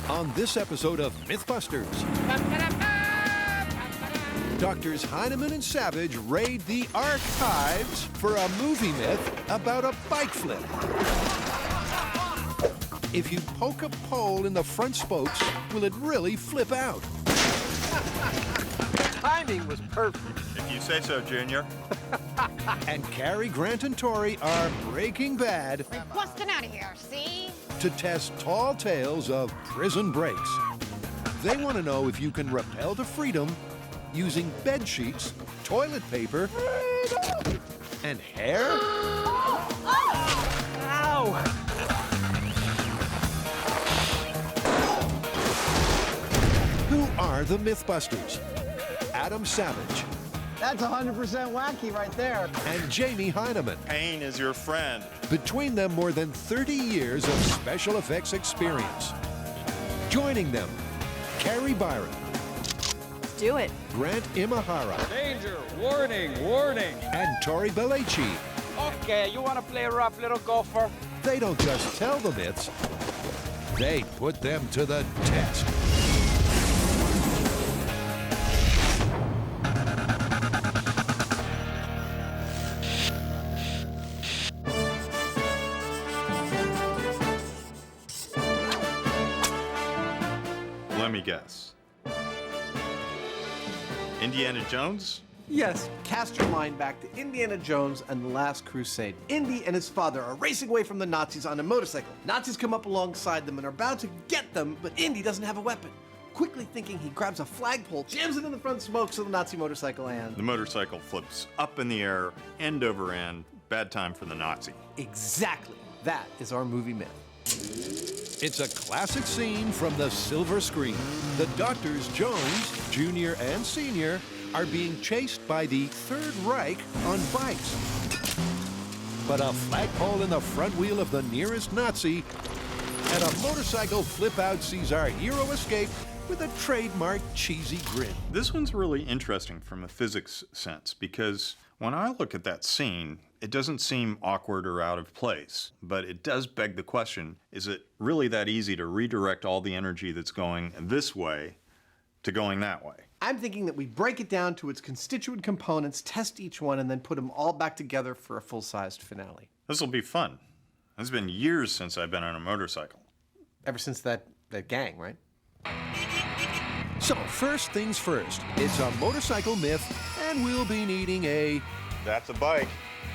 On this episode of MythBusters, Doctors Heineman and Savage raid the archives for a movie myth about a bike flip. If you poke a pole in the front spokes, will it really flip out? Timing was perfect. If you say so, Junior. And Cary Grant and Tori are Breaking Bad We're busting out of here, see? to test tall tales of prison breaks. They want to know if you can rappel to freedom using bed sheets, toilet paper, and hair? Ow! Who are the Mythbusters? Adam Savage That's 100% wacky right there. and Jamie Heineman. Pain is your friend. Between them, more than 30 years of special effects experience. Joining them, Carrie Byron, Do it. Grant Imahara, Danger! Warning! Warning! and Tori Belleci. Okay, you want to play rough, little gopher? They don't just tell the myths, they put them to the test. Let me guess. Indiana Jones? Yes, cast your mind back to Indiana Jones and the Last Crusade. Indy and his father are racing away from the Nazis on a motorcycle. Nazis come up alongside them and are about to get them, but Indy doesn't have a weapon. Quickly thinking, he grabs a flagpole, jams it in the front spokes of the Nazi motorcycle, and... The motorcycle flips up in the air, end over end. Bad time for the Nazi. Exactly. That is our movie myth. It's a classic scene from the silver screen. The doctors Jones, Jr. and Sr., are being chased by the Third Reich on bikes. But a flagpole in the front wheel of the nearest Nazi and a motorcycle flip-out sees our hero escape with a trademark cheesy grin. This one's really interesting from a physics sense because when I look at that scene, it doesn't seem awkward or out of place, but it does beg the question, is it really that easy to redirect all the energy that's going this way to going that way? I'm thinking that we break it down to its constituent components, test each one, and then put them all back together for a full-sized finale. This will be fun. It's been years since I've been on a motorcycle. Ever since that gang, right? So first things first, it's a motorcycle myth, and we'll be needing a... That's a bike.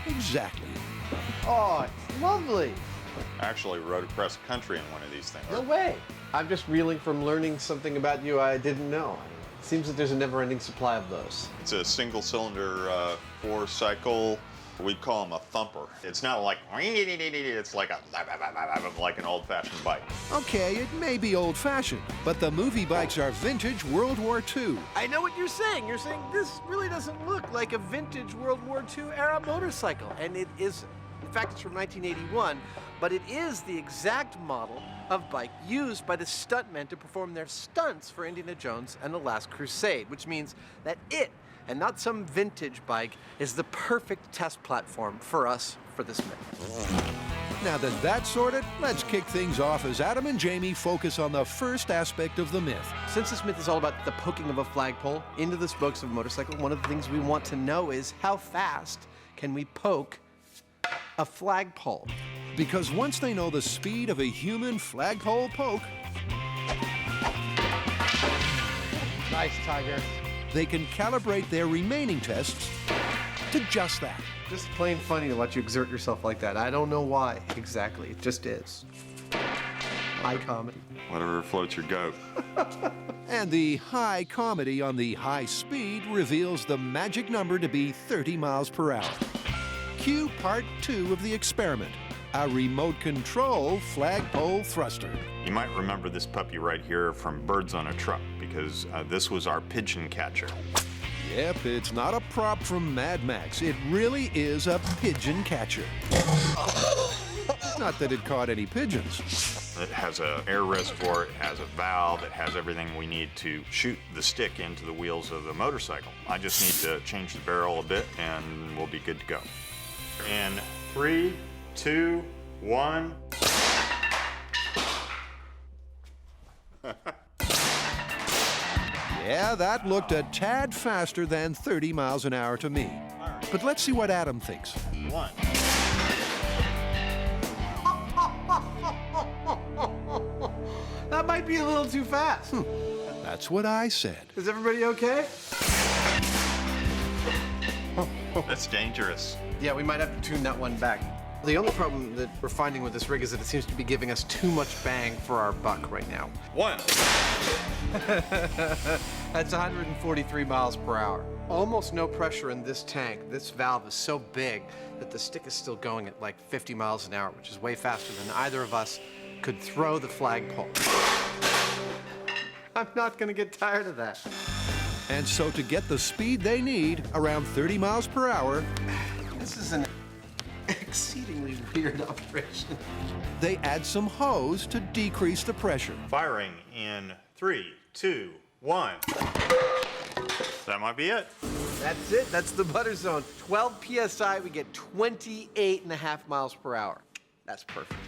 Exactly. Oh, it's lovely. I actually rode across the country in one of these things. No way. I'm just reeling from learning something about you I didn't know. It seems that there's a never-ending supply of those. It's a single-cylinder four-cycle. We call them a thumper. It's not like it's like an old-fashioned bike. Okay, it may be old-fashioned, but the movie bikes are vintage World War II. I know what you're saying. You're saying this really doesn't look like a vintage World War II era motorcycle, and it isn't. In fact, it's from 1981, but it is the exact model of bike used by the stuntmen to perform their stunts for Indiana Jones and the Last Crusade, which means that it, and not some vintage bike, is the perfect test platform for us for this myth. Now that that's sorted, let's kick things off as Adam and Jamie focus on the first aspect of the myth. Since this myth is all about the poking of a flagpole into the spokes of a motorcycle, one of the things we want to know is how fast can we poke a flagpole? Because once they know the speed of a human flagpole poke, Nice, Tiger. they can calibrate their remaining tests to just that. Just plain funny to let you exert yourself like that. I don't know why exactly. It just is. High comedy. Whatever floats your goat. And the high comedy on the high speed reveals the magic number to be 30 miles per hour. Cue part 2 of the experiment, a remote control flagpole thruster. You might remember this puppy right here from Birds on a Truck because this was our pigeon catcher. Yep, it's not a prop from Mad Max. It really is a pigeon catcher. Not that it caught any pigeons. It has an air reservoir, it has a valve, it has everything we need to shoot the stick into the wheels of the motorcycle. I just need to change the barrel a bit and we'll be good to go. In 3, 2, 1. Yeah, that looked a tad faster than 30 miles an hour to me. But let's see what Adam thinks. 1. That might be a little too fast. That's what I said. Is everybody okay? That's dangerous. Yeah, we might have to tune that one back. The only problem that we're finding with this rig is that it seems to be giving us too much bang for our buck right now. 1. That's 143 miles per hour. Almost no pressure in this tank. This valve is so big that the stick is still going at like 50 miles an hour, which is way faster than either of us could throw the flagpole. I'm not gonna get tired of that. And so to get the speed they need, around 30 miles per hour, This is an exceedingly weird operation. they add some hose to decrease the pressure. Firing in 3, 2, 1. That might be it. That's it, that's the butter zone. 12 PSI, we get 28.5 miles per hour. That's perfect.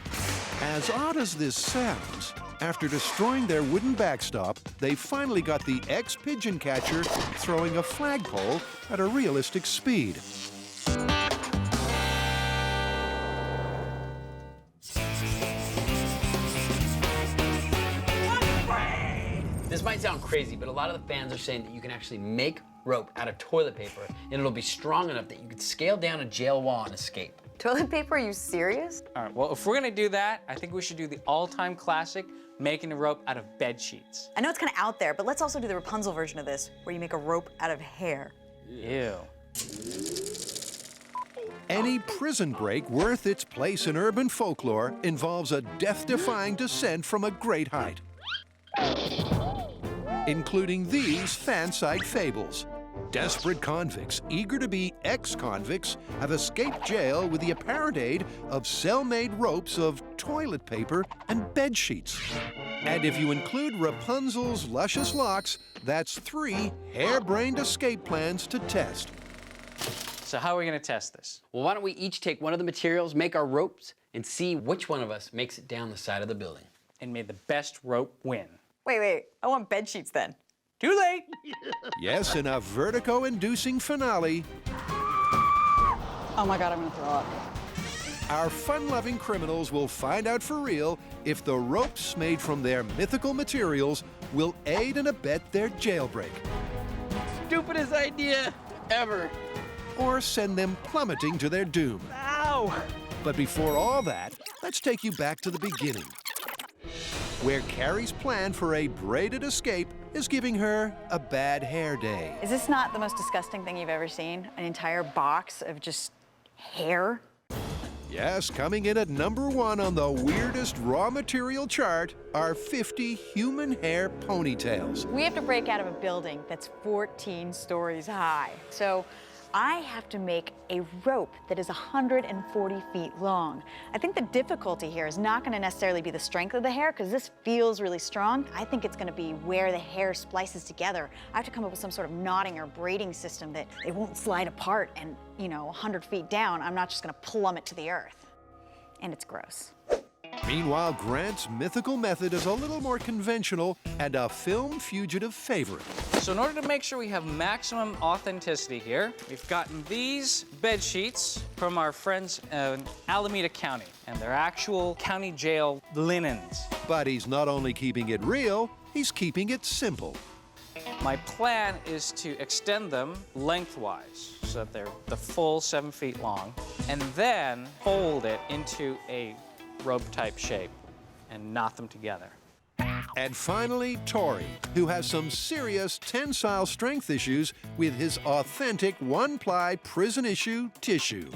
As odd as this sounds, after destroying their wooden backstop, they finally got the ex-pigeon catcher throwing a flagpole at a realistic speed. This might sound crazy, but a lot of the fans are saying that you can actually make rope out of toilet paper, and it'll be strong enough that you could scale down a jail wall and escape. Toilet paper, are you serious? All right, well, if we're gonna do that, I think we should do the all-time classic, making a rope out of bed sheets. I know it's kind of out there, but let's also do the Rapunzel version of this, where you make a rope out of hair. Ew. Any prison break worth its place in urban folklore involves a death-defying descent from a great height, including these fan-site fables. Desperate convicts, eager to be ex-convicts, have escaped jail with the apparent aid of cell-made ropes of toilet paper and bed sheets. And if you include Rapunzel's luscious locks, that's 3 harebrained escape plans to test. So how are we gonna test this? Well, why don't we each take one of the materials, make our ropes, and see which one of us makes it down the side of the building. And may the best rope win. Wait, I want bed sheets then. Too late! Yes, in a vertigo-inducing finale, Oh my God, I'm gonna throw up. our fun-loving criminals will find out for real if the ropes made from their mythical materials will aid and abet their jailbreak, Stupidest idea ever. or send them plummeting to their doom. Ow! But before all that, let's take you back to the beginning, where Carrie's plan for a braided escape is giving her a bad hair day. Is this not the most disgusting thing you've ever seen? An entire box of just hair? Yes, coming in at #1 on the weirdest raw material chart are 50 human hair ponytails. We have to break out of a building that's 14 stories high. So I have to make a rope that is 140 feet long. I think the difficulty here is not gonna necessarily be the strength of the hair, because this feels really strong. I think it's gonna be where the hair splices together. I have to come up with some sort of knotting or braiding system that it won't slide apart and, 100 feet down, I'm not just gonna plummet to the earth. And it's gross. Meanwhile, Grant's mythical method is a little more conventional and a film fugitive favorite. So in order to make sure we have maximum authenticity here, we've gotten these bed sheets from our friends in Alameda County, and they're actual county jail linens. But he's not only keeping it real, he's keeping it simple. My plan is to extend them lengthwise so that they're the full 7 feet long, and then fold it into a rope-type shape and knot them together. And finally, Tori, who has some serious tensile strength issues with his authentic one-ply prison-issue tissue.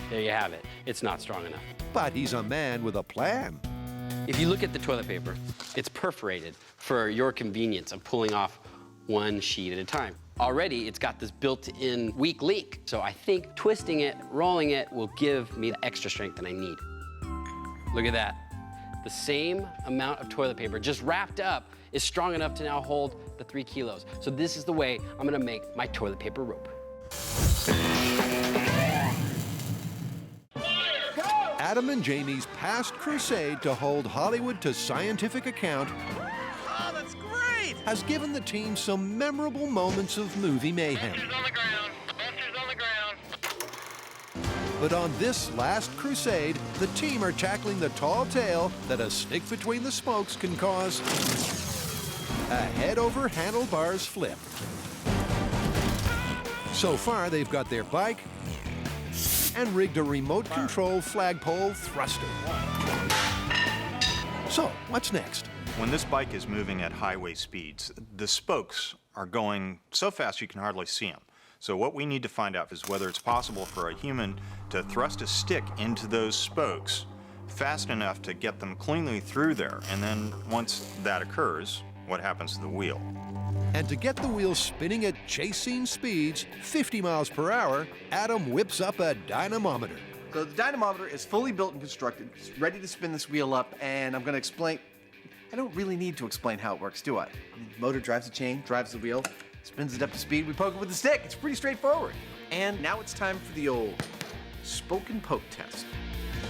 There you have it. It's not strong enough. But he's a man with a plan. If you look at the toilet paper, it's perforated for your convenience of pulling off one sheet at a time. Already, it's got this built-in weak leak. So I think twisting it, rolling it, will give me the extra strength that I need. Look at that. The same amount of toilet paper, just wrapped up, is strong enough to now hold the 3 kilos. So this is the way I'm gonna make my toilet paper rope. Adam and Jamie's past crusade to hold Hollywood to scientific account Oh, that's has given the team some memorable moments of movie mayhem. Busters on the ground. Busters on the ground. But on this last crusade, the team are tackling the tall tale that a stick between the spokes can cause a head-over handlebars flip. So far, they've got their bike and rigged a remote control flagpole thruster. So, what's next? When this bike is moving at highway speeds, the spokes are going so fast you can hardly see them. So what we need to find out is whether it's possible for a human to thrust a stick into those spokes fast enough to get them cleanly through there. And then once that occurs, what happens to the wheel? And to get the wheel spinning at chase scene speeds, 50 miles per hour, Adam whips up a dynamometer. So the dynamometer is fully built and constructed. It's ready to spin this wheel up, and I'm going to explain. I don't really need to explain how it works, do I? The motor drives the chain, drives the wheel, spins it up to speed, we poke it with the stick. It's pretty straightforward. And now it's time for the old spoke and poke test.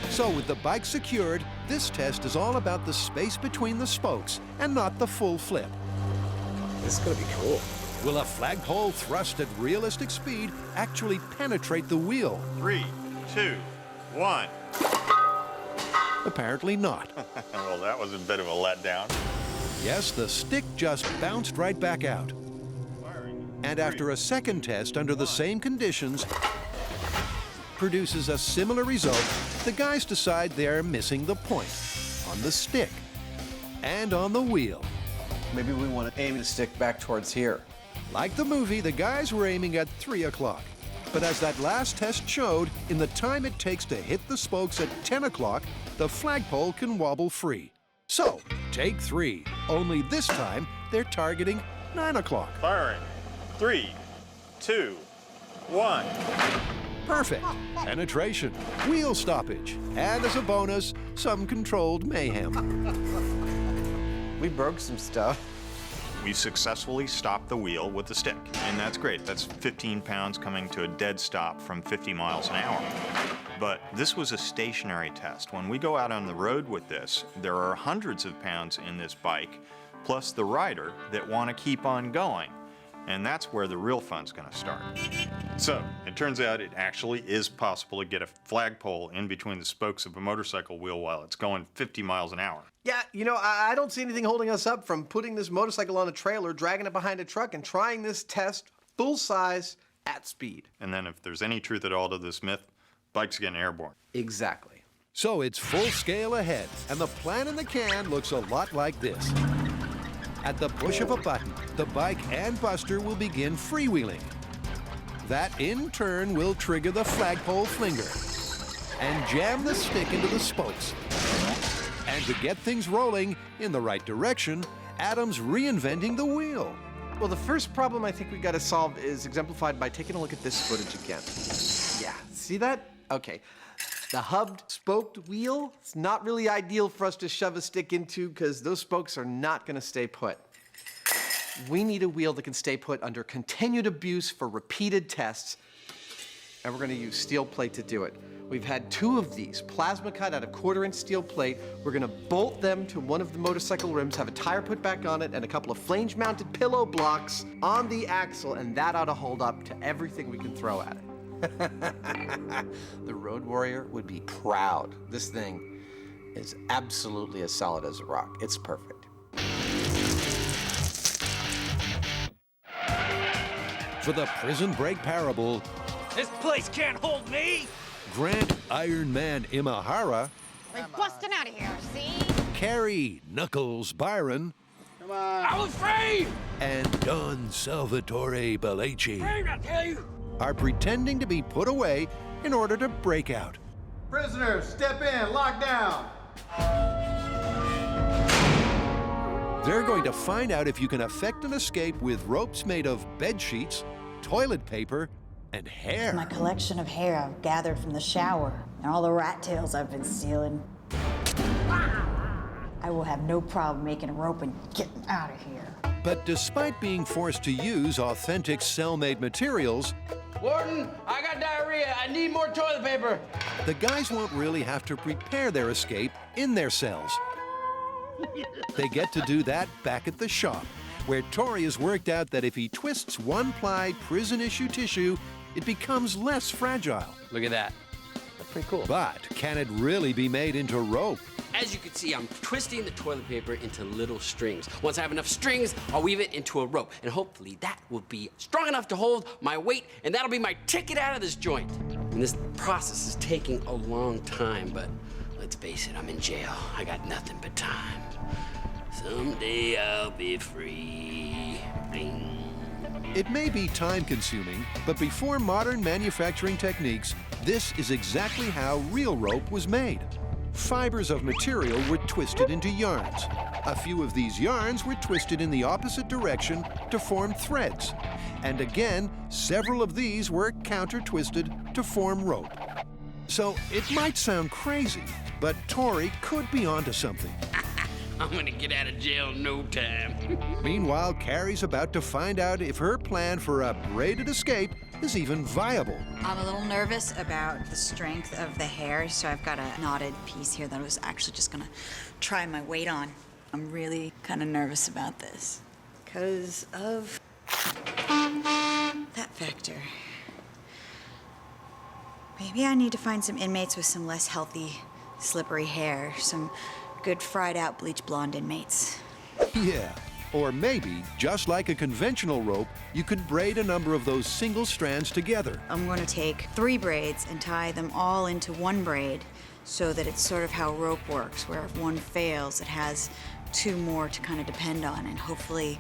So with the bike secured, this test is all about the space between the spokes and not the full flip. This is going to be cool. Will a flagpole thrust at realistic speed actually penetrate the wheel? 3, 2, 1. Apparently not. Well, that was a bit of a letdown. Yes, the stick just bounced right back out. And after a second test under the same conditions produces a similar result, the guys decide they're missing the point on the stick and on the wheel. Maybe we want to aim the stick back towards here. Like the movie, the guys were aiming at 3 o'clock. But as that last test showed, in the time it takes to hit the spokes at 10 o'clock, the flagpole can wobble free. So, take 3. Only this time, they're targeting 9 o'clock. Firing. 3, 2, 1. Perfect. Penetration, wheel stoppage, and as a bonus, some controlled mayhem. We broke some stuff. We successfully stopped the wheel with the stick, and that's great. That's 15 pounds coming to a dead stop from 50 miles an hour. But this was a stationary test. When we go out on the road with this, there are hundreds of pounds in this bike, plus the rider that want to keep on going. And that's where the real fun's going to start. So, it turns out it actually is possible to get a flagpole in between the spokes of a motorcycle wheel while it's going 50 miles an hour. Yeah, you know, I don't see anything holding us up from putting this motorcycle on a trailer, dragging it behind a truck, and trying this test full size at speed. And then if there's any truth at all to this myth, bike's getting airborne. Exactly. So it's full scale ahead, and the plan in the can looks a lot like this. At the push of a button, the bike and Buster will begin freewheeling. That, in turn, will trigger the flagpole flinger and jam the stick into the spokes. And to get things rolling in the right direction, Adam's reinventing the wheel. Well, the first problem I think we got to solve is exemplified by taking a look at this footage again. Yeah, see that? Okay. The hubbed spoked wheel, it's not really ideal for us to shove a stick into because those spokes are not going to stay put. We need a wheel that can stay put under continued abuse for repeated tests, and we're going to use steel plate to do it. We've had 2 of these, plasma cut out of 1/4-inch steel plate. We're going to bolt them to one of the motorcycle rims, have a tire put back on it, and a couple of flange-mounted pillow blocks on the axle, and that ought to hold up to everything we can throw at it. The Road Warrior would be proud. This thing is absolutely as solid as a rock. It's perfect. For the Prison Break parable, This place can't hold me! Grant Iron Man Imahara, We're busting out of here, see? Carrie Knuckles Byron, I was free! and Don Salvatore Belleci Free, I tell you! are pretending to be put away in order to break out. Prisoners, step in, lock down. They're going to find out if you can effect an escape with ropes made of bed sheets, toilet paper, and hair. My collection of hair I've gathered from the shower and all the rat tails I've been stealing. I will have no problem making a rope and getting out of here. But despite being forced to use authentic cell-made materials, Warden, I got diarrhea. I need more toilet paper. the guys won't really have to prepare their escape in their cells. They get to do that back at the shop, where Tori has worked out that if he twists one-ply prison-issue tissue, it becomes less fragile. Look at that. That's pretty cool. But can it really be made into rope? As you can see, I'm twisting the toilet paper into little strings. Once I have enough strings, I'll weave it into a rope, and hopefully that will be strong enough to hold my weight, and that'll be my ticket out of this joint. And this process is taking a long time, but let's face it, I'm in jail. I got nothing but time. Someday I'll be free. Bing. It may be time-consuming, but before modern manufacturing techniques, this is exactly how real rope was made. Fibers of material were twisted into yarns. A few of these yarns were twisted in the opposite direction to form threads. And again, several of these were counter-twisted to form rope. So it might sound crazy, but Tori could be onto something. I'm gonna get out of jail in no time. Meanwhile, Carrie's about to find out if her plan for a braided escape is even viable. I'm a little nervous about the strength of the hair, so I've got a knotted piece here that I was actually just gonna try my weight on. I'm really kind of nervous about this because of that factor. Maybe I need to find some inmates with some less healthy, slippery hair, some good fried out bleach blonde inmates. Yeah. Or maybe, just like a conventional rope, you could braid a number of those single strands together. I'm going to take 3 braids and tie them all into one braid so that it's sort of how rope works, where if one fails, it has 2 more to kind of depend on, and hopefully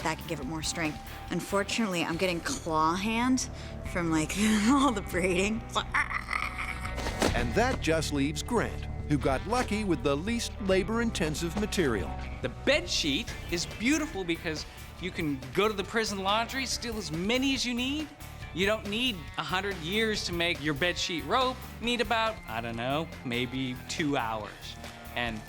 that can give it more strength. Unfortunately, I'm getting claw hand from like all the braiding. And that just leaves Grant, who got lucky with the least labor-intensive material. The bed sheet is beautiful because you can go to the prison laundry, steal as many as you need. You don't need 100 years to make your bed sheet rope. You need about, I don't know, maybe 2 hours. And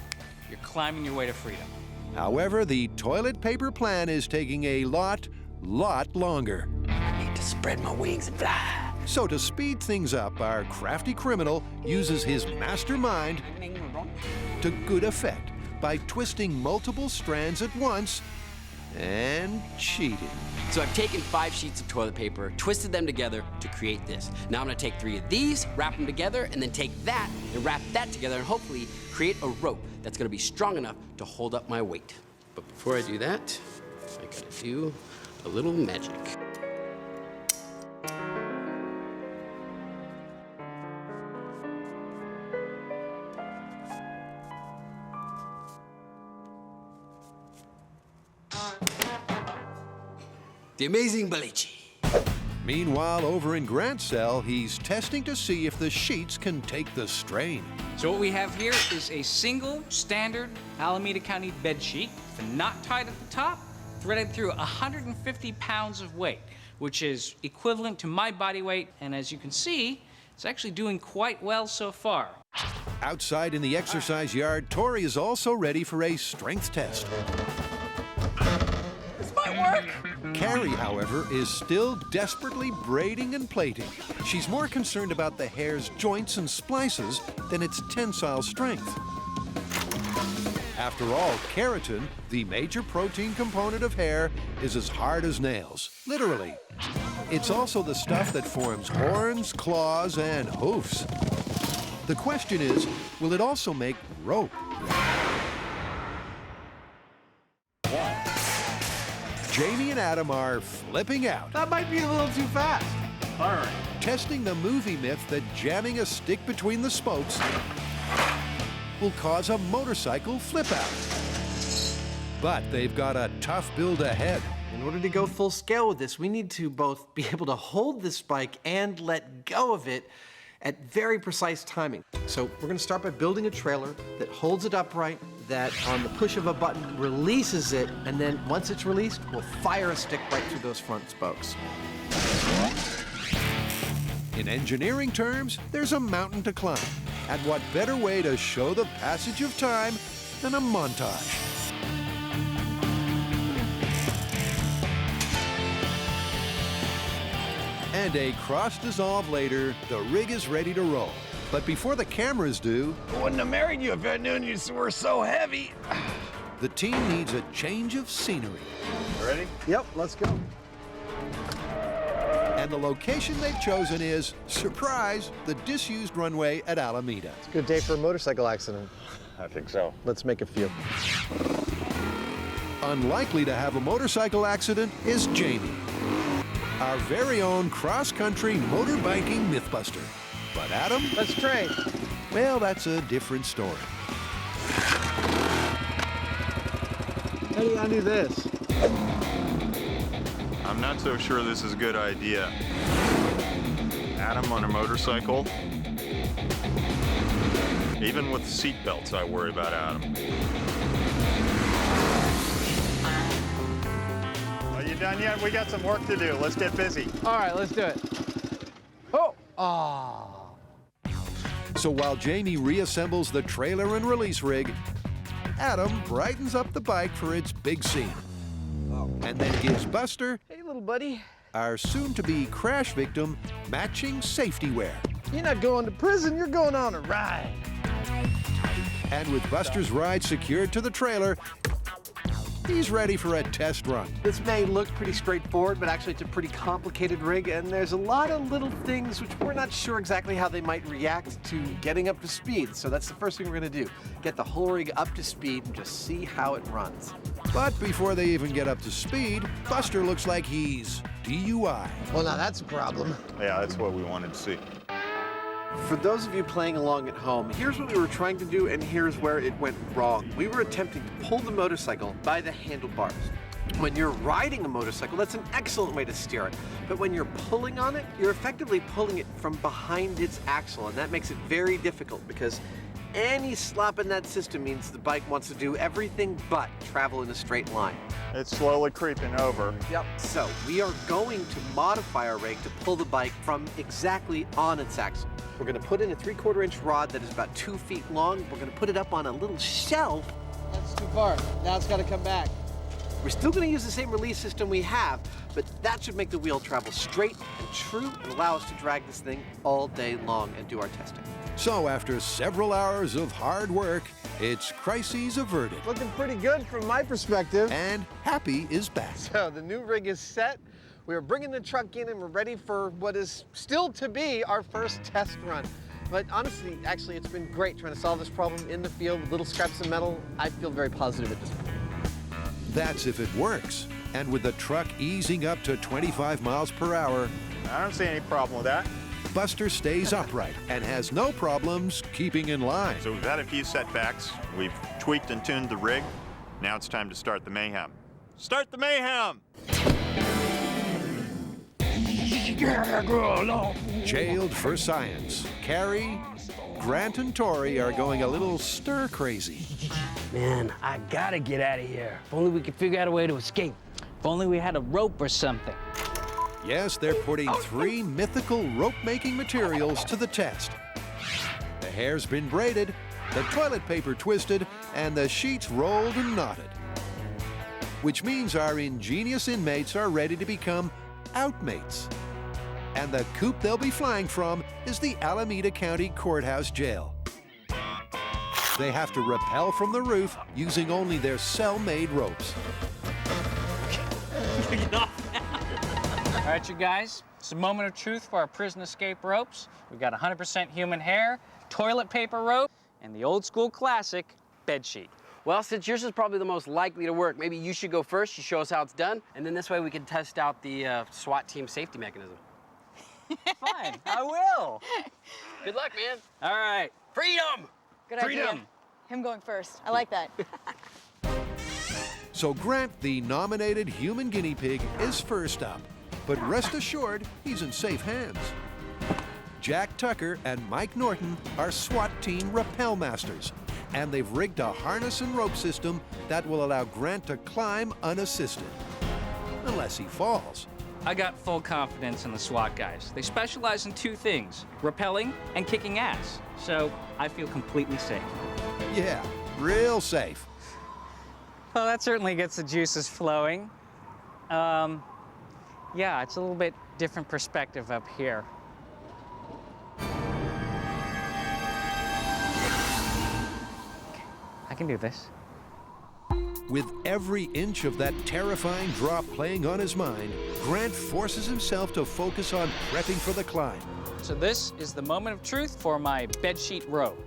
you're climbing your way to freedom. However, the toilet paper plan is taking a lot longer. I need to spread my wings and fly. So to speed things up, our crafty criminal uses his mastermind to good effect by twisting multiple strands at once and cheating. So I've taken 5 sheets of toilet paper, twisted them together to create this. Now I'm gonna take 3 of these, wrap them together, and then take that and wrap that together and hopefully create a rope that's gonna be strong enough to hold up my weight. But before I do that, I gotta do a little magic. The amazing Balici. Meanwhile, over in Grant's cell, he's testing to see if the sheets can take the strain. So what we have here is a single standard Alameda County bed sheet, the knot tied at the top, threaded through 150 pounds of weight, which is equivalent to my body weight, and as you can see, it's actually doing quite well so far. Outside in the exercise yard, Tori is also ready for a strength test. This might work. Carrie, however, is still desperately braiding and plaiting. She's more concerned about the hair's joints and splices than its tensile strength. After all, keratin, the major protein component of hair, is as hard as nails, literally. It's also the stuff that forms horns, claws, and hoofs. The question is, will it also make rope? Jamie and Adam are flipping out. That might be a little too fast. All right. Testing the movie myth that jamming a stick between the spokes will cause a motorcycle flip out. But they've got a tough build ahead. In order to go full scale with this, we need to both be able to hold this bike and let go of it at very precise timing. So we're gonna start by building a trailer that holds it upright, that on the push of a button releases it, and then once it's released, we'll fire a stick right through those front spokes. In engineering terms, there's a mountain to climb. And what better way to show the passage of time than a montage? And a cross-dissolve later, the rig is ready to roll. But before the cameras do, I wouldn't have married you if I'd known you were so heavy. The team needs a change of scenery. Ready? Yep, let's go. And the location they've chosen is, surprise, the disused runway at Alameda. It's a good day for a motorcycle accident. I think so. Let's make a few. Unlikely to have a motorcycle accident is Jamie, our very own cross-country motorbiking mythbuster. But Adam? Let's trade. Well, that's a different story. How do you undo this? I'm not so sure this is a good idea. Adam on a motorcycle. Even with seat belts, I worry about Adam. Are you done yet? We got some work to do. Let's get busy. All right, let's do it. Oh! Ah. So while Jamie reassembles the trailer and release rig, Adam brightens up the bike for its big scene. And then gives Buster, Hey, little buddy. our soon-to-be crash victim, matching safety wear. You're not going to prison, you're going on a ride. And with Buster's ride secured to the trailer, he's ready for a test run. This may look pretty straightforward, but actually it's a pretty complicated rig, and there's a lot of little things which we're not sure exactly how they might react to getting up to speed. So that's the first thing we're gonna do. Get the whole rig up to speed and just see how it runs. But before they even get up to speed, Buster looks like he's DUI. Well, now that's a problem. Yeah, that's what we wanted to see. For those of you playing along at home, here's what we were trying to do, and here's where it went wrong. We were attempting to pull the motorcycle by the handlebars. When you're riding a motorcycle, that's an excellent way to steer it. But when you're pulling on it, you're effectively pulling it from behind its axle, and that makes it very difficult because any slop in that system means the bike wants to do everything but travel in a straight line. It's slowly creeping over. Yep. So we are going to modify our rig to pull the bike from exactly on its axle. We're going to put in a 3/4 inch rod that is about 2 feet long. We're going to put it up on a little shelf. That's too far. Now it's got to come back. We're still going to use the same release system we have, but that should make the wheel travel straight and true and allow us to drag this thing all day long and do our testing. So after several hours of hard work, it's crises averted. Looking pretty good from my perspective. And Happy is back. So the new rig is set. We are bringing the truck in and we're ready for what is still to be our first test run. But honestly, actually, it's been great trying to solve this problem in the field with little scraps of metal. I feel very positive at this point. That's if it works. And with the truck easing up to 25 miles per hour, I don't see any problem with that. Buster stays upright and has no problems keeping in line. So we've had a few setbacks. We've tweaked and tuned the rig. Now it's time to start the mayhem. Start the mayhem! Jailed for science. Carrie, Grant, and Tori are going a little stir-crazy. Man, I gotta get out of here. If only we could figure out a way to escape. If only we had a rope or something. Yes, they're putting 3 mythical rope-making materials to the test. The hair's been braided, the toilet paper twisted, and the sheets rolled and knotted. Which means our ingenious inmates are ready to become outmates. And the coop they'll be flying from is the Alameda County Courthouse Jail. They have to rappel from the roof using only their cell-made ropes. All right, you guys, it's a moment of truth for our prison escape ropes. We've got 100% human hair, toilet paper rope, and the old school classic, bed sheet. Well, since yours is probably the most likely to work, maybe you should go first. You show us how it's done, and then this way we can test out the SWAT team safety mechanism. Fine, I will. Good luck, man. All right. Freedom! Good Freedom. idea. Him going first. I like that. So Grant, the nominated human guinea pig, is first up. But rest assured, he's in safe hands. Jack Tucker and Mike Norton are SWAT team rappel masters, and they've rigged a harness and rope system that will allow Grant to climb unassisted. Unless he falls. I got full confidence in the SWAT guys. They specialize in 2 things, rappelling and kicking ass. So I feel completely safe. Yeah, real safe. Well, that certainly gets the juices flowing. Yeah, it's a little bit different perspective up here. I can do this. With every inch of that terrifying drop playing on his mind, Grant forces himself to focus on prepping for the climb. So this is the moment of truth for my bedsheet rope.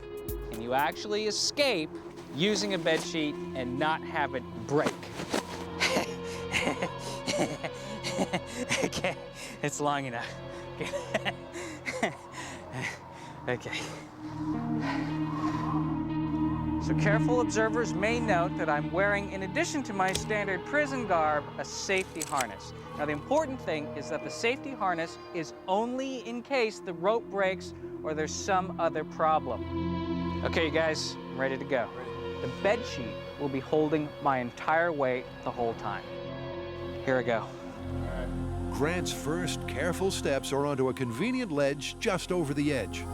Can you actually escape using a bedsheet and not have it break? Okay, it's long enough. Okay. So careful observers may note that I'm wearing, in addition to my standard prison garb, a safety harness. Now the important thing is that the safety harness is only in case the rope breaks or there's some other problem. Okay, you guys, I'm ready to go. The bed sheet will be holding my entire weight the whole time. Here I go. Grant's first careful steps are onto a convenient ledge just over the edge.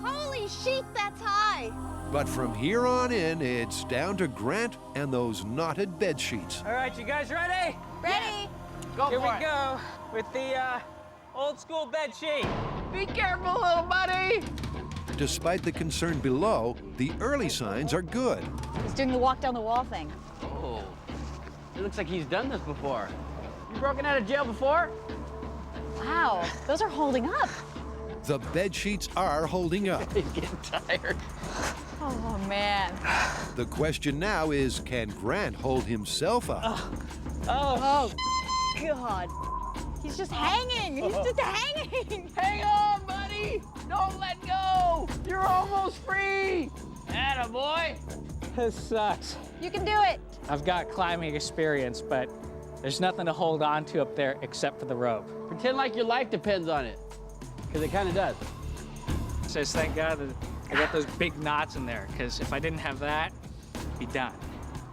Holy sheet, that's high! But from here on in, it's down to Grant and those knotted bed sheets. All right, you guys ready? Ready? Go Here for we it. go with the old school bed sheet. Be careful, little buddy. Despite the concern below, the early signs are good. He's doing the walk down the wall thing. Oh, it looks like he's done this before. You broken out of jail before? Wow, those are holding up. The bed sheets are holding up. He's getting tired. Oh, man. The question now is, can Grant hold himself up? Oh, God. He's just hanging. He's just hanging. Hang on, buddy! Don't let go! You're almost free! Atta boy! This sucks. You can do it. I've got climbing experience, but there's nothing to hold on to up there except for the rope. Pretend like your life depends on it, because it kind of does. It says, thank God that I got those big knots in there, because if I didn't have that, I'd be done.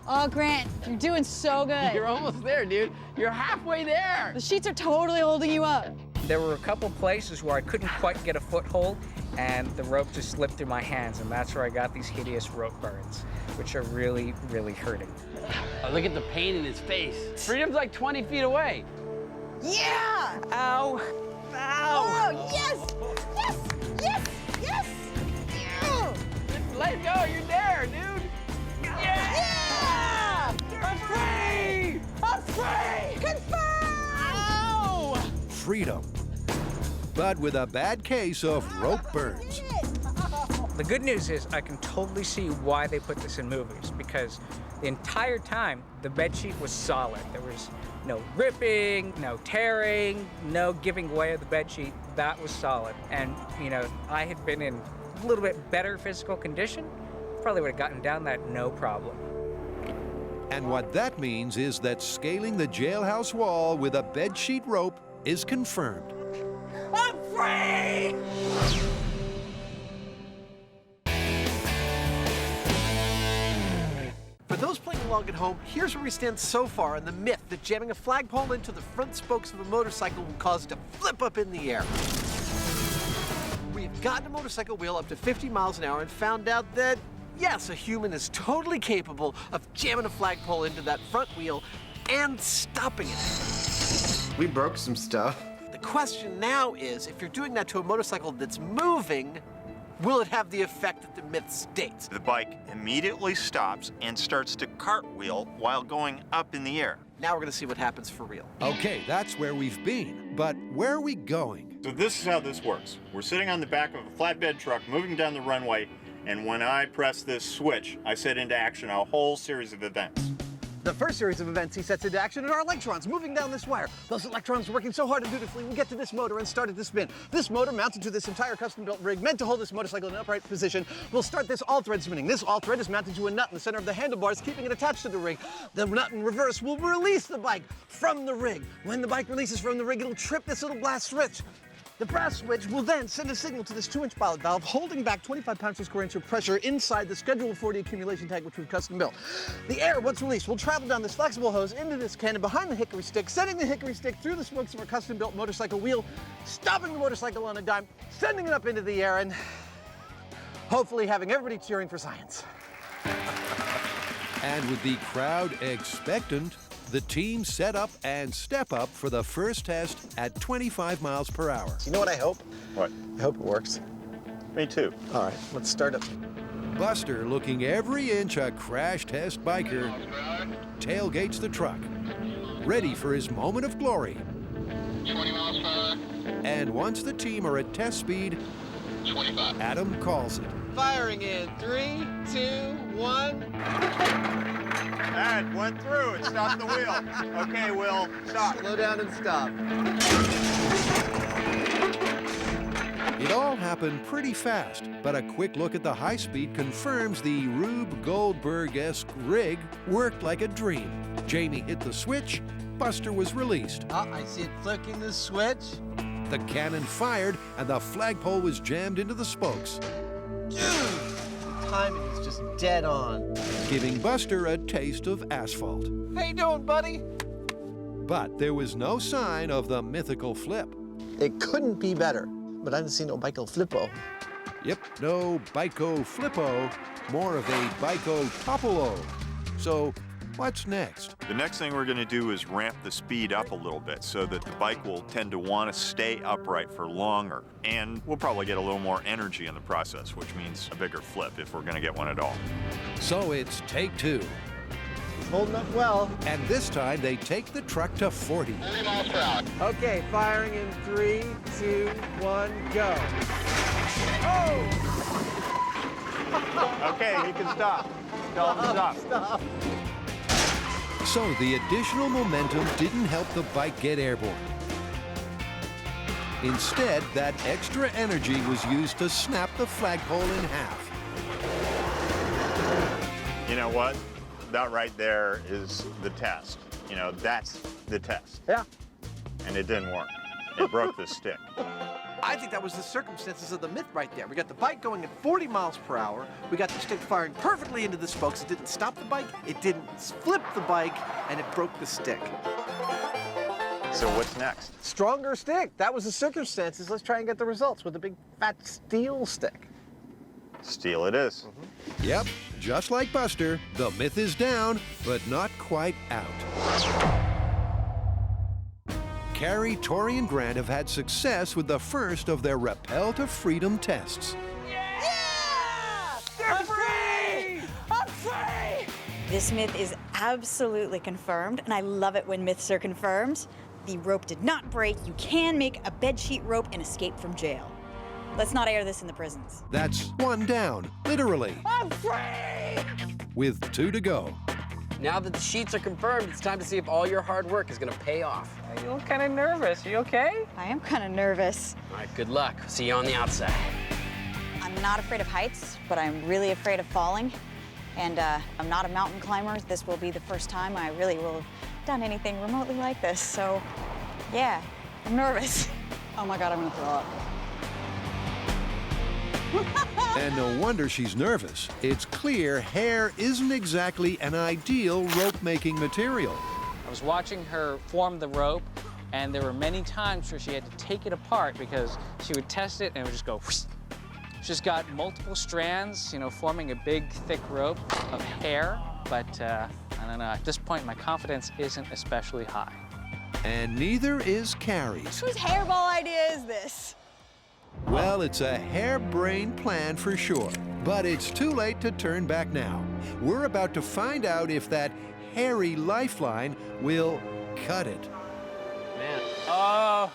Oh, Grant, you're doing so good. You're almost there, dude. You're halfway there. The sheets are totally holding you up. There were a couple places where I couldn't quite get a foothold, and the rope just slipped through my hands, and that's where I got these hideous rope burns, which are really, really hurting. Oh, look at the pain in his face. Freedom's like 20 feet away. Yeah! Ow! Ow! Oh, yes! Yes! Yes! Yes! Yeah! Let go, you're there, dude. Yeah! I'm free! I'm free! Confirmed! Ow! Freedom. But with a bad case of rope burns. The good news is I can totally see why they put this in movies, because the entire time the bedsheet was solid. There was no ripping, no tearing, no giving way of the bedsheet. That was solid. And, you know, I had been in a little bit better physical condition, probably would have gotten down that no problem. And what that means is that scaling the jailhouse wall with a bedsheet rope is confirmed. I'm free! For those playing along at home, here's where we stand so far on the myth that jamming a flagpole into the front spokes of a motorcycle will cause it to flip up in the air. We've gotten a motorcycle wheel up to 50 miles an hour and found out that, yes, a human is totally capable of jamming a flagpole into that front wheel and stopping it. We broke some stuff. The question now is, if you're doing that to a motorcycle that's moving, will it have the effect that the myth states? The bike immediately stops and starts to cartwheel while going up in the air. Now we're going to see what happens for real. Okay, that's where we've been. But where are we going? So this is how this works. We're sitting on the back of a flatbed truck moving down the runway, and when I press this switch, I set into action a whole series of events. The first series of events he sets into action are electrons moving down this wire. Those electrons working so hard and beautifully, we get to this motor and start it to spin. This motor, mounted to this entire custom-built rig, meant to hold this motorcycle in an upright position, will start this all-thread spinning. This all-thread is mounted to a nut in the center of the handlebars, keeping it attached to the rig. The nut in reverse will release the bike from the rig. When the bike releases from the rig, it'll trip this little blast switch. The brass switch will then send a signal to this 2-inch pilot valve, holding back 25 pounds per square inch of pressure inside the Schedule 40 accumulation tank, which we've custom built. The air, once released, will travel down this flexible hose into this cannon behind the hickory stick, sending the hickory stick through the spokes of our custom built motorcycle wheel, stopping the motorcycle on a dime, sending it up into the air, and hopefully having everybody cheering for science. And with the crowd expectant, the team set up and step up for the first test at 25 miles per hour. You know what I hope? What? I hope it works. Me too. All right, let's start it. Buster, looking every inch a crash test biker, tailgates the truck, ready for his moment of glory. 20 miles per hour. And once the team are at test speed, 25. Adam calls it. Firing in 3, 2, 1. That went through. It stopped the wheel. Okay, Will, stop. Slow down and stop. It all happened pretty fast, but a quick look at the high speed confirms the Rube Goldberg-esque rig worked like a dream. Jamie hit the switch, Buster was released. Oh, I see it flicking the switch. The cannon fired, and the flagpole was jammed into the spokes, The timing is just dead on. giving Buster a taste of asphalt. How you doing, buddy? But there was no sign of the mythical flip. It couldn't be better, but I didn't see no Bico Flippo. Yep, no Bico Flippo, more of a Bico Topolo. So, what's next? The next thing we're going to do is ramp the speed up a little bit so that the bike will tend to want to stay upright for longer. And we'll probably get a little more energy in the process, which means a bigger flip if we're going to get one at all. So it's take two. He's holding up well. And this time they take the truck to 40. 30 miles per hour. Okay, firing in 3, 2, 1, go. Okay, you can stop. Stop. Stop. So the additional momentum didn't help the bike get airborne. Instead, that extra energy was used to snap the flagpole in half. You know what? That right there is the test. You know, that's the test. Yeah. And it didn't work. It broke the stick. I think that was the circumstances of the myth right there. We got the bike going at 40 miles per hour. We got the stick firing perfectly into the spokes. It didn't stop the bike, it didn't flip the bike, and it broke the stick. So what's next? Stronger stick. That was the circumstances. Let's try and get the results with a big fat steel stick. Steel it is. Yep, just like Buster, the myth is down, but not quite out. Carrie, Tori, and Grant have had success with the first of their Rappel to Freedom tests. I'm free! I'm free! This myth is absolutely confirmed, and I love it when myths are confirmed. The rope did not break. You can make a bedsheet rope and escape from jail. Let's not air this in the prisons. That's one down, literally, I'm free! with 2 to go. Now that the sheets are confirmed, it's time to see if all your hard work is gonna pay off. You look kind of nervous. You okay? I am kind of nervous. All right, good luck. See you on the outside. I'm not afraid of heights, but I'm really afraid of falling. And I'm not a mountain climber. This will be the first time I really will have done anything remotely like this. So, yeah, I'm nervous. Oh my God, I'm gonna throw up. And no wonder she's nervous. It's clear hair isn't exactly an ideal rope-making material. I was watching her form the rope, and there were many times where she had to take it apart because she would test it and it would just go whoosh. She's got multiple strands, you know, forming a big, thick rope of hair, but I don't know, at this point, my confidence isn't especially high. And neither is Carrie's. Whose hairball idea is this? Well, it's a harebrained plan for sure, but it's too late to turn back now. We're about to find out if that hairy lifeline will cut it. Man, Oh,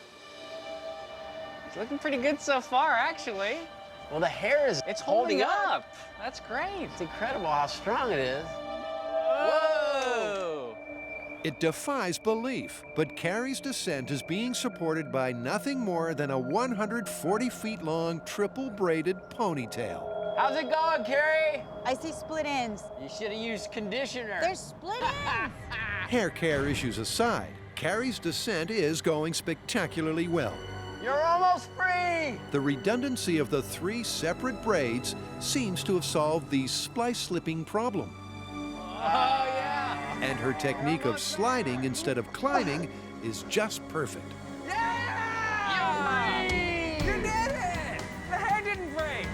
it's looking pretty good so far, actually. well, the hair is It's holding up. That's great. It's incredible how strong it is. Whoa! It defies belief, but Carrie's descent is being supported by nothing more than a 140 feet long triple braided ponytail. How's it going, Carrie? I see split ends. You should have used conditioner. They're split ends. Hair care issues aside, Carrie's descent is going spectacularly well. You're almost free! The redundancy of the 3 separate braids seems to have solved the splice slipping problem. Oh, yeah! And her technique of sliding instead of climbing is just perfect. Yeah! You did it! The hair didn't break!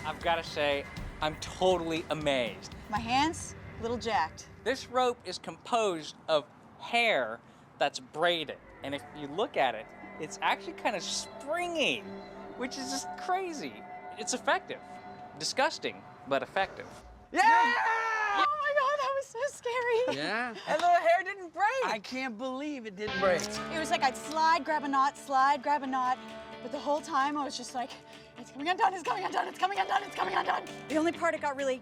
I've got to say, I'm totally amazed. My hands, a little jacked. This rope is composed of hair that's braided. And if you look at it, it's actually kind of springy, which is just crazy. It's effective. Disgusting, but effective. Yeah! Oh my God, that was so scary. Yeah. And the hair didn't break. I can't believe it didn't break. It was like I'd slide, grab a knot, slide, grab a knot. But the whole time I was just like, it's coming undone, it's coming undone, it's coming undone, it's coming undone. The only part it got really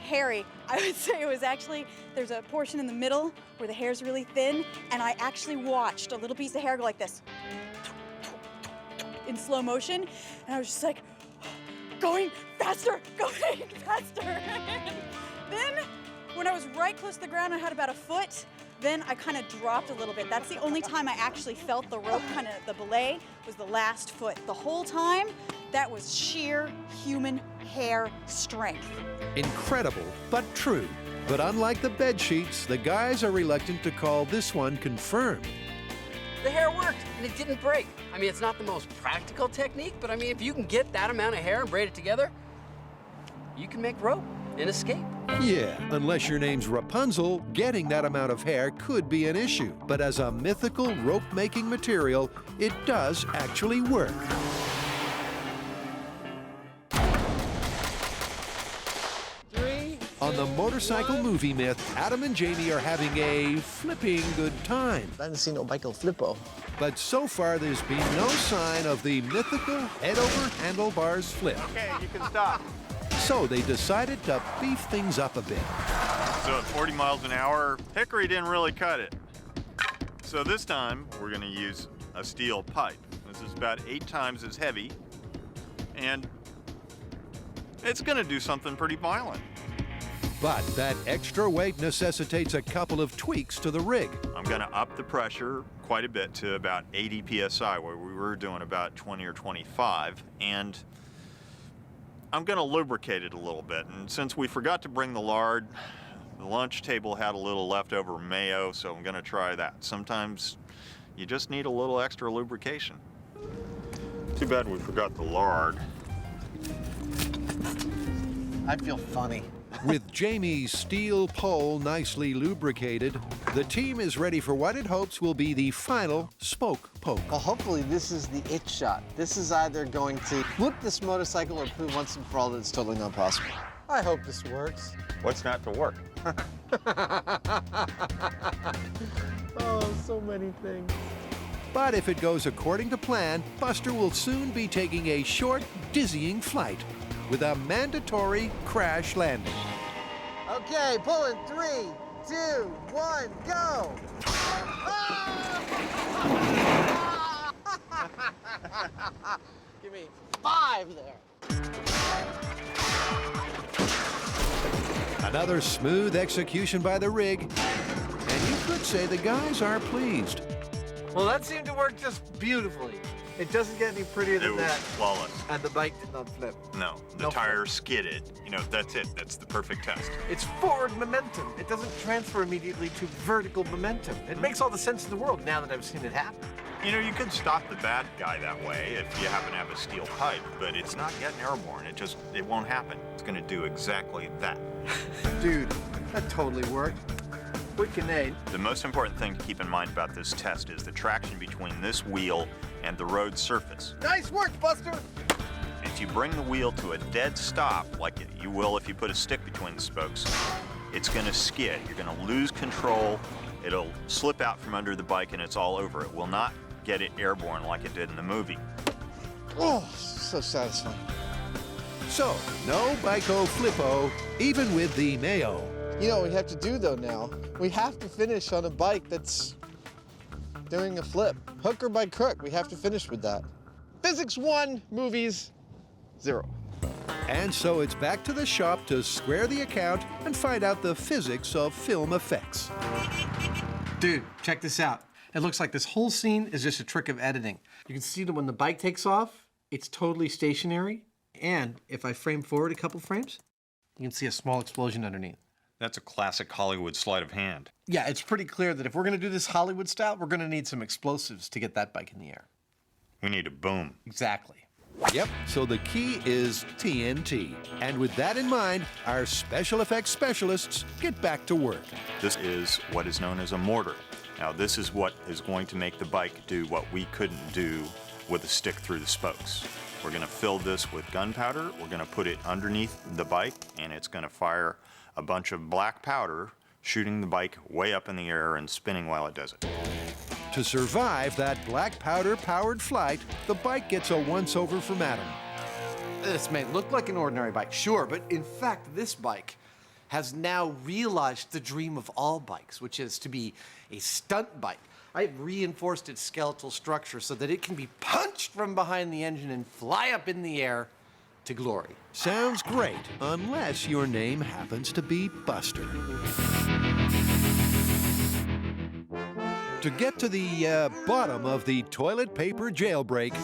hairy, I would say it was actually, there's a portion in the middle where the hair's really thin, and I actually watched a little piece of hair go like this in slow motion, and I was just like, going faster, going faster. Then, when I was right close to the ground, I had about a foot, then I kind of dropped a little bit. That's the only time I actually felt the rope, kind of the belay, was the last foot. The whole time, that was sheer human hair strength. Incredible, but true. But unlike the bed sheets, the guys are reluctant to call this one confirmed. The hair worked, and it didn't break. I mean, it's not the most practical technique, but I mean, if you can get that amount of hair and braid it together, you can make rope and escape. Yeah, unless your name's Rapunzel, getting that amount of hair could be an issue. But as a mythical rope-making material, it does actually work. On the motorcycle movie myth, Adam and Jamie are having a flipping good time. I haven't seen no bike flippo. But so far, there's been no sign of the mythical head-over handlebars flip. Okay, you can stop. So they decided to beef things up a bit. So at 40 miles an hour, hickory didn't really cut it. So this time, we're gonna use a steel pipe. This is about 8 times as heavy, and it's gonna do something pretty violent. But that extra weight necessitates a couple of tweaks to the rig. I'm gonna up the pressure quite a bit to about 80 PSI, where we were doing about 20 or 25, and I'm gonna lubricate it a little bit. And since we forgot to bring the lard, the lunch table had a little leftover mayo, so I'm gonna try that. Sometimes you just need a little extra lubrication. Too bad we forgot the lard. I feel funny. With Jamie's steel pole nicely lubricated, the team is ready for what it hopes will be the final spoke poke. Well, hopefully this is the it shot. This is either going to flip this motorcycle or prove once and for all that it's totally not possible. I hope this works. What's not to work? Oh, so many things. But if it goes according to plan, Buster will soon be taking a short, dizzying flight with a mandatory crash landing. Okay, pulling 3, 2, 1, go! Give me 5 there. Another smooth execution by the rig, and you could say the guys are pleased. Well, that seemed to work just beautifully. It doesn't get any prettier It than was that. flawless. And the bike did not flip. No, the No tire skidded. You know, that's it. That's the perfect test. It's forward momentum. It doesn't transfer immediately to vertical momentum. It makes all the sense in the world now that I've seen it happen. You know, you could stop the bad guy that way if you happen to have a steel pipe, but it's not getting airborne. It won't happen. It's gonna do exactly that. Dude, that totally worked. Quick grenade. The most important thing to keep in mind about this test is the traction between this wheel and the road surface. Nice work, Buster! If you bring the wheel to a dead stop, like you will if you put a stick between the spokes, it's gonna skid. You're gonna lose control. It'll slip out from under the bike and it's all over. It will not get it airborne like it did in the movie. Oh, so satisfying. So, no Biko Flippo, even with the mayo. You know what we have to do though now? We have to finish on a bike that's doing a flip. Hook or by crook, we have to finish with that. Physics 1, movies 0. And so it's back to the shop to square the account and find out the physics of film effects. Dude, check this out. It looks like this whole scene is just a trick of editing. You can see that when the bike takes off, it's totally stationary. And if I frame forward a couple frames, you can see a small explosion underneath. That's a classic Hollywood sleight of hand. Yeah, it's pretty clear that if we're gonna do this Hollywood style, we're gonna need some explosives to get that bike in the air. We need a boom. Exactly. Yep, so the key is TNT. And with that in mind, our special effects specialists get back to work. This is what is known as a mortar. Now, this is what is going to make the bike do what we couldn't do with a stick through the spokes. We're gonna fill this with gunpowder. We're gonna put it underneath the bike, and it's gonna fire a bunch of black powder, shooting the bike way up in the air and spinning while it does it. To survive that black powder-powered flight, the bike gets a once-over from Adam. This may look like an ordinary bike, sure, but in fact, this bike has now realized the dream of all bikes, which is to be a stunt bike. I've reinforced its skeletal structure so that it can be punched from behind the engine and fly up in the air to glory. Sounds great, unless your name happens to be Buster. To get to the bottom of the toilet paper jailbreak,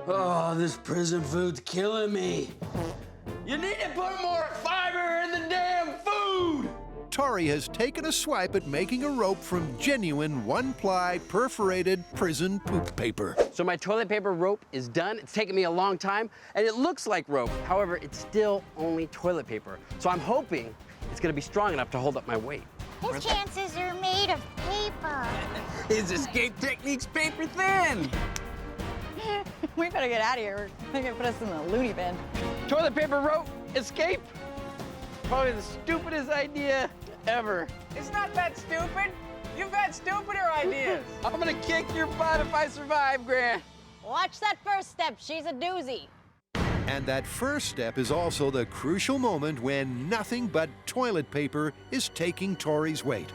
Oh, this prison food's killing me. You need to put more fiber in the damn food! Tori has taken a swipe at making a rope from genuine one-ply perforated prison poop paper. So my toilet paper rope is done. It's taken me a long time, and it looks like rope. However, it's still only toilet paper. So I'm hoping it's gonna be strong enough to hold up my weight. His chances are made of paper. His escape technique's paper thin. We better get out of here. They're gonna put us in the loony bin. Toilet paper rope, escape. Probably the stupidest idea ever. It's not that stupid. You've had stupider ideas. I'm gonna kick your butt if I survive, Grant. Watch that first step. She's a doozy. And that first step is also the crucial moment when nothing but toilet paper is taking Tori's weight.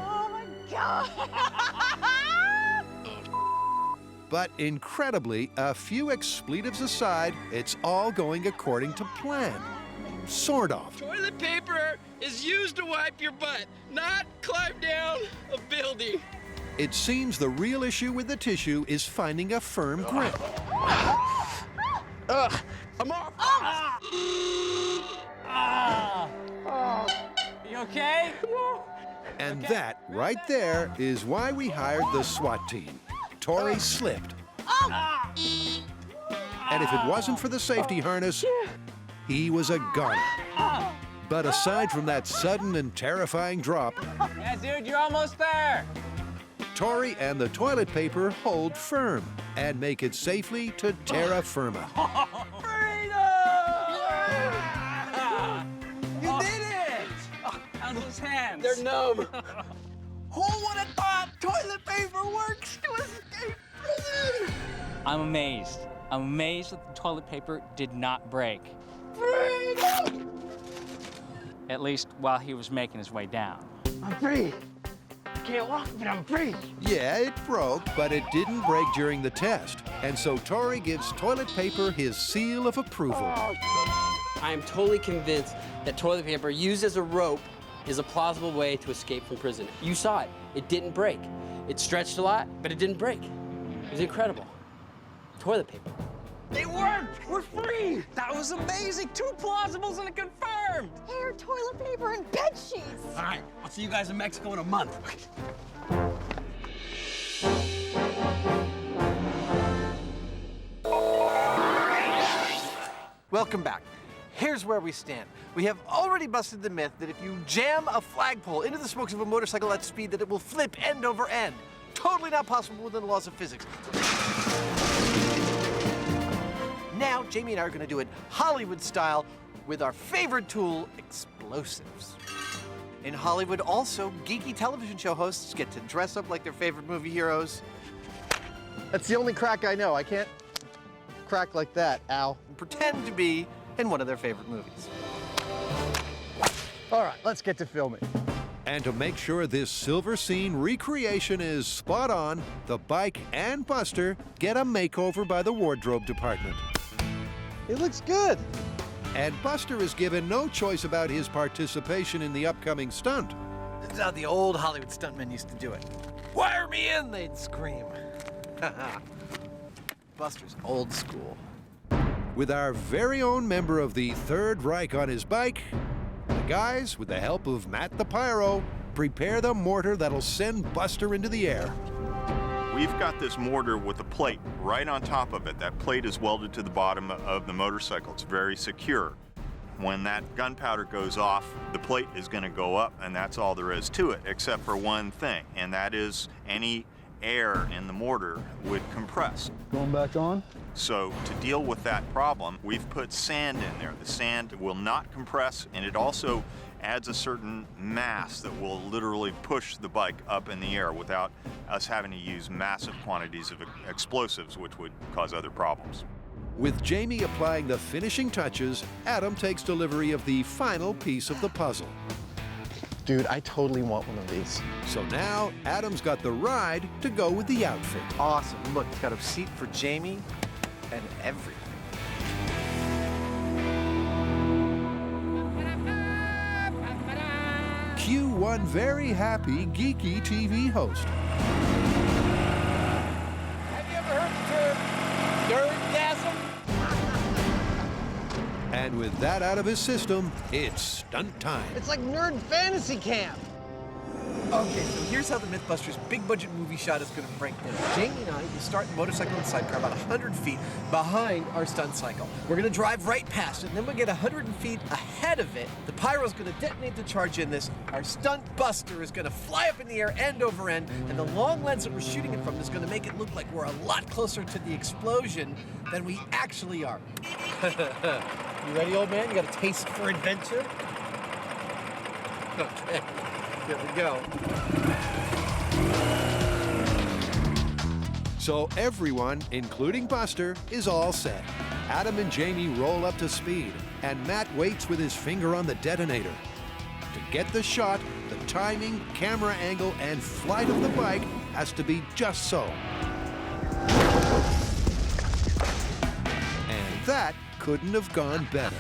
Oh my God. But incredibly, a few expletives aside, it's all going according to plan. Sort of. Toilet paper is used to wipe your butt, not climb down a building. It seems the real issue with the tissue is finding a firm grip. I'm off. You okay? And that, right there, is why we hired the SWAT team. Tori slipped. And if it wasn't for the safety harness, he was a goner. But aside from that sudden and terrifying drop, Yeah, dude, you're almost there. Tori and the toilet paper hold firm and make it safely to terra firma. You did it! How's those hands? They're numb. Who would have thought toilet paper works to escape prison? I'm amazed. I'm amazed that the toilet paper did not break. At least while he was making his way down. I'm free. I can't walk, but I'm free. Yeah, it broke, but it didn't break during the test. And so Tori gives toilet paper his seal of approval. I am totally convinced that toilet paper used as a rope is a plausible way to escape from prison. You saw it. It didn't break. It stretched a lot, but it didn't break. It was incredible. Toilet paper. It worked! We're free! That was amazing! 2 plausibles and it confirmed! Hair, toilet paper, and bed sheets. All right, I'll see you guys in Mexico in a month. Welcome back. Here's where we stand. We have already busted the myth that if you jam a flagpole into the spokes of a motorcycle at speed, that it will flip end over end. Totally not possible within the laws of physics. Now, Jamie and I are going to do it Hollywood style with our favorite tool, explosives. In Hollywood, also, geeky television show hosts get to dress up like their favorite movie heroes. That's the only crack I know. I can't crack like that, Al. And pretend to be in one of their favorite movies. All right, let's get to filming. And to make sure this silver scene recreation is spot on, the bike and Buster get a makeover by the wardrobe department. It looks good. And Buster is given no choice about his participation in the upcoming stunt. That's how the old Hollywood stuntmen used to do it. Wire me in, they'd scream. Buster's old school. With our very own member of the Third Reich on his bike, the guys, with the help of Matt the Pyro, prepare the mortar that'll send Buster into the air. We've got this mortar with a plate right on top of it. That plate is welded to the bottom of the motorcycle. It's very secure. When that gunpowder goes off, the plate is going to go up, and that's all there is to it, except for one thing, and that is any air in the mortar would compress. Going back on. So to deal with that problem, we've put sand in there. The sand will not compress, and it also adds a certain mass that will literally push the bike up in the air without us having to use massive quantities of explosives, which would cause other problems. With Jamie applying the finishing touches, Adam takes delivery of the final piece of the puzzle. Dude, I totally want one of these. So now, Adam's got the ride to go with the outfit. Awesome. Look, it's got a seat for Jamie and everything. Cue one very happy, geeky TV host. Have you ever heard the term nerdgasm? And with that out of his system, it's stunt time. It's like nerd fantasy camp. Okay, so here's how the MythBusters big budget movie shot is going to break down. Jamie and I will start the motorcycle and sidecar about 100 feet behind our stunt cycle. We're going to drive right past it, and then we'll get 100 feet ahead of it. The pyro's going to detonate the charge in this. Our stunt buster is going to fly up in the air end over end, and the long lens that we're shooting it from is going to make it look like we're a lot closer to the explosion than we actually are. You ready, old man? You got a taste for adventure? Okay. Here we go. So everyone, including Buster, is all set. Adam and Jamie roll up to speed, and Matt waits with his finger on the detonator. To get the shot, the timing, camera angle, and flight of the bike has to be just so. And that couldn't have gone better.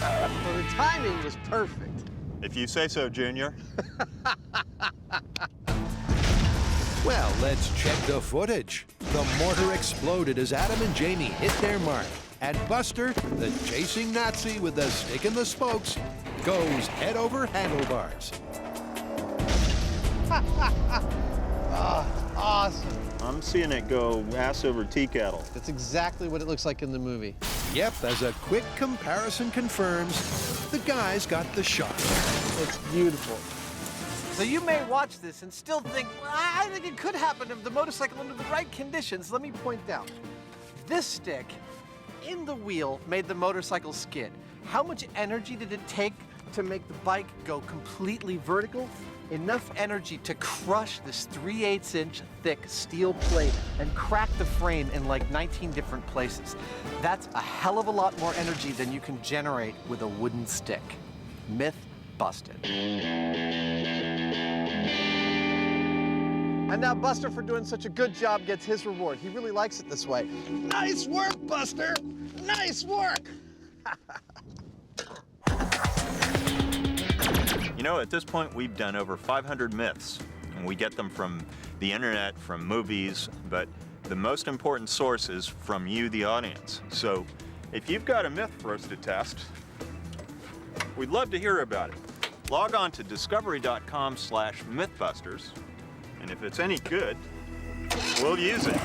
Well, the timing was perfect. If you say so, Junior. Well, let's check the footage. The mortar exploded as Adam and Jamie hit their mark. And Buster, the chasing Nazi with the stick in the spokes, goes head over handlebars. Awesome. I'm seeing it go ass over tea kettle. That's exactly what it looks like in the movie. Yep, as a quick comparison confirms, the guys got the shot. It's beautiful. So you may watch this and still think, well, I think it could happen if the motorcycle under the right conditions. Let me point out, this stick in the wheel made the motorcycle skid. How much energy did it take to make the bike go completely vertical? Enough energy to crush this 3/8-inch thick steel plate and crack the frame in like 19 different places. That's a hell of a lot more energy than you can generate with a wooden stick. Myth busted. And now Buster, for doing such a good job, gets his reward. He really likes it this way. Nice work, Buster! Nice work! You know, at this point, we've done over 500 myths, and we get them from the internet, from movies, but the most important source is from you, the audience. So if you've got a myth for us to test, we'd love to hear about it. Log on to discovery.com/mythbusters, and if it's any good, we'll use it.